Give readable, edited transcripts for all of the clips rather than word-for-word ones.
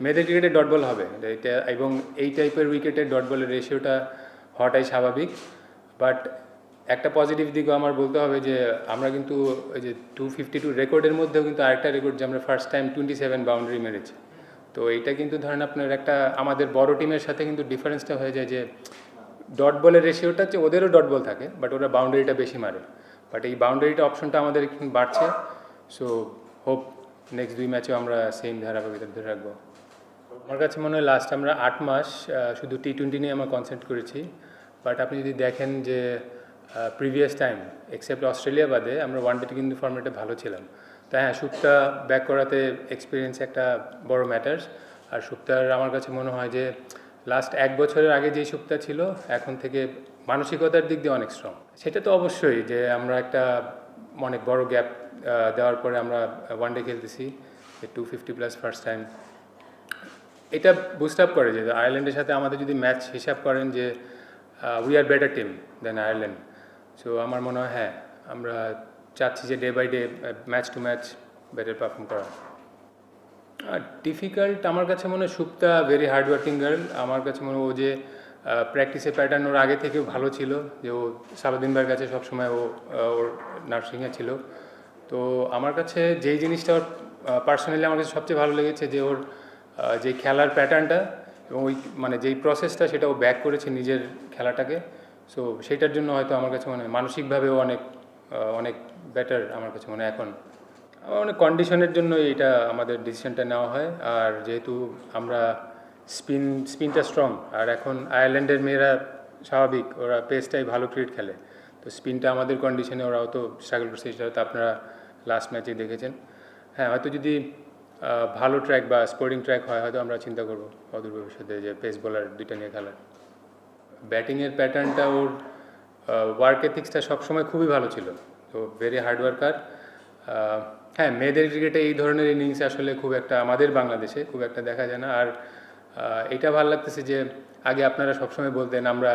মেয়েদের ক্রিকেটে dot ball হবে এটা, এবং এই টাইপের উইকেটে ডট বলের রেশিওটা হওয়াটাই স্বাভাবিক। বাট একটা পজিটিভ দিকও আমার বলতে হবে যে আমরা কিন্তু ওই যে 252 রেকর্ডের মধ্যেও কিন্তু আরেকটা রেকর্ড যে আমরা ফার্স্ট টাইম 27 বাউন্ডারি মেরেছি। তো এইটা কিন্তু ধরেন আপনার একটা আমাদের বড় টিমের সাথে কিন্তু ডিফারেন্সটা হয়ে যায় যে ডট বলের রেশিওটা হচ্ছে ওদেরও ডট বল থাকে, বাট ওরা বাউন্ডারিটা বেশি মারে। বাট এই বাউন্ডারিটা অপশনটা আমাদের এখন বাড়ছে। সো হোপ নেক্সট 2 ম্যাচেও আমরা সেম ধারাবাহিকতা ধরে রাখবো। আমার কাছে মনে হয় লাস্ট আমরা 8 মাস শুধু টি-20 নিয়ে আমরা কনসেন্ট্রেট করেছি। বাট আপনি যদি দেখেন যে প্রিভিয়াস টাইম এক্সেপ্ট অস্ট্রেলিয়া বাদে আমরা ওয়ানডেতে কিন্তু ফর্মেটে ভালো ছিলাম। তাই হ্যাঁ, সুক্তা ব্যাক করাতে এক্সপিরিয়েন্স একটা বড় ম্যাটার্স। আর সুক্তার আমার কাছে মনে হয় যে লাস্ট 1 বছরের আগে যেই সুক্তা ছিল এখন থেকে মানসিকতার দিক দিয়ে অনেক স্ট্রং। সেটা তো অবশ্যই যে আমরা একটা অনেক বড় গ্যাপ দেওয়ার পরে আমরা ওয়ানডে খেলতেছি 250+ ফার্স্ট টাইম। এটা বুস্ট আপ করে যে আয়ারল্যান্ডের সাথে আমাদের যদি ম্যাচ হিসাব করেন যে we are better team than Ireland. So আমার মনে হয় হ্যাঁ, আমরা চাচ্ছি যে day by day match to match better perform করা। ডিফিকাল্ট আমার কাছে মনে হয় Supta very hard working girl. আমার কাছে মনে হয় ও যে প্র্যাকটিসের প্যাটার্ন ওর আগে থেকেও ভালো ছিল, যে ও সালাউদ্দিন ভাইয়ের কাছে সবসময় ওর নার্সিংয়ে ছিল। তো আমার কাছে যেই জিনিসটা ওর পার্সোনালি আমার কাছে সবচেয়ে ভালো লেগেছে যে ওর যে খেলার প্যাটার্নটা এবং ওই মানে যেই প্রসেসটা সেটা ও ব্যাক করেছে নিজের খেলাটাকে। সো সেইটার জন্য হয়তো আমার কাছে মনে হয় মানসিকভাবেও অনেক অনেক বেটার আমার কাছে মনে হয় এখন। অনেক কন্ডিশনের জন্য এটা আমাদের ডিসিশনটা নেওয়া হয়। আর যেহেতু আমরা স্পিনটা স্ট্রং, আর এখন আয়ারল্যান্ডের মেয়েরা স্বাভাবিক ওরা পেসটাই ভালো ক্রিকেট খেলে, তো স্পিনটা আমাদের কন্ডিশনে ওরাও তো স্ট্রাগল করছে, সেটা হয়তো আপনারা লাস্ট ম্যাচে দেখেছেন। হ্যাঁ, হয়তো যদি ভালো ট্র্যাক বা স্পোর্টিং ট্র্যাক হয় হয়তো আমরা চিন্তা করবো অদূর ভবিষ্যতে যে পেস বোলার দুইটা নিয়ে খেলার। ব্যাটিংয়ের প্যাটার্নটা ওর ওয়ার্ক এথিক্সটা সবসময় খুবই ভালো ছিল, তো ভেরি হার্ড ওয়ার্কার। হ্যাঁ, মেয়েদের ক্রিকেটে এই ধরনের ইনিংস আসলে খুব একটা আমাদের বাংলাদেশে খুব একটা দেখা যায় না। আর এটা ভালো লাগতেছে যে আগে আপনারা সবসময় বলতেন আমরা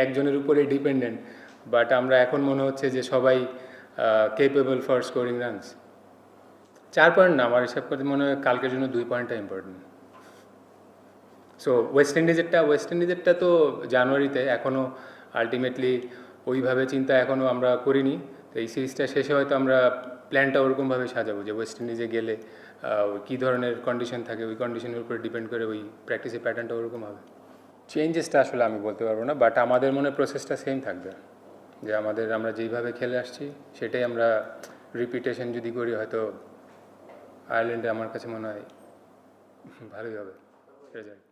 একজনের উপরেই ডিপেন্ডেন্ট, বাট আমরা এখন মনে হচ্ছে যে সবাই capable for scoring runs. 4 point না, আমার হিসাব করতে মনে হয় কালকের জন্য 2 পয়েন্টটা ইম্পর্টেন্ট। সো ওয়েস্ট ইন্ডিজেরটা তো জানুয়ারিতে, এখনও আলটিমেটলি ওইভাবে চিন্তা এখনও আমরা করিনি। তো এই সিরিজটা শেষে হয়তো আমরা প্ল্যানটা ওরকমভাবে সাজাবো যে ওয়েস্ট ইন্ডিজে গেলে কী ধরনের কন্ডিশন থাকে, ওই কন্ডিশনের উপরে ডিপেন্ড করে ওই প্র্যাকটিসের প্যাটার্নটা ওরকম হবে। চেঞ্জেসটা আসলে আমি বলতে পারবো না, বাট আমাদের মনে প্রসেসটা সেম থাকবে, যে আমরা যেইভাবে খেলে আসছি সেটাই আমরা রিপিটেশন যদি করি হয়তো আয়ারল্যান্ডে আমার কাছে মনে হয় ভালোই হবে রেজাল্ট।